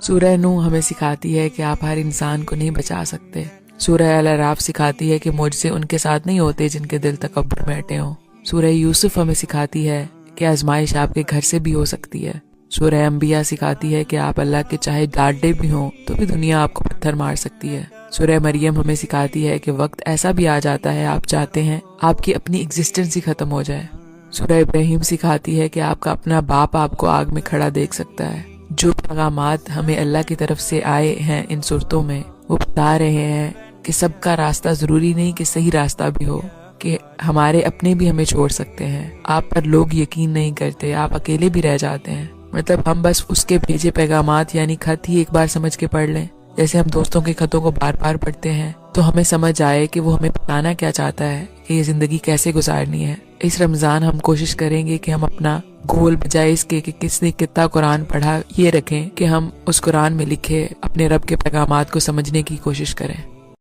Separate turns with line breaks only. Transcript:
سورہ نوح ہمیں سکھاتی ہے کہ آپ ہر انسان کو نہیں بچا سکتے۔ سورہ الاعراف سکھاتی ہے کہ معجزے ان کے ساتھ نہیں ہوتے جن کے دل تکبر میں اٹے ہوں۔ سورہ یوسف ہمیں سکھاتی ہے کہ آزمائش آپ کے گھر سے بھی ہو سکتی ہے۔ سورہ انبیاء سکھاتی ہے کہ آپ اللہ کے چاہے ڈانٹے بھی ہوں تو بھی دنیا آپ کو پتھر مار سکتی ہے۔ سورہ مریم ہمیں سکھاتی ہے کہ وقت ایسا بھی آ جاتا ہے آپ چاہتے ہیں آپ کی اپنی ایگزسٹنس ہی ختم ہو جائے۔ سورہ ابراہیم سکھاتی ہے کہ آپ کا اپنا باپ آپ کو آگ میں کھڑا دیکھ سکتا ہے۔ جو پیغامات ہمیں اللہ کی طرف سے آئے ہیں ان صورتوں میں، وہ بتا رہے ہیں کہ سب کا راستہ ضروری نہیں کہ صحیح راستہ بھی ہو، کہ ہمارے اپنے بھی ہمیں چھوڑ سکتے ہیں۔ آپ پر لوگ یقین نہیں کرتے، آپ اکیلے بھی رہ جاتے ہیں، مطلب ہم بس اس کے بھیجے پیغامات یعنی خط ہی ایک بار سمجھ کے پڑھ لیں۔ جیسے ہم دوستوں کے خطوں کو بار بار پڑھتے ہیں تو ہمیں سمجھ آئے کہ وہ ہمیں بتانا کیا چاہتا ہے کہ یہ زندگی کیسے گزارنی ہے۔ اس رمضان ہم کوشش کریں گے کہ ہم اپنا گول بجائے اس کے کہ کس نے کتنا قرآن پڑھا یہ رکھیں کہ ہم اس قرآن میں لکھے اپنے رب کے پیغامات کو سمجھنے کی کوشش کریں۔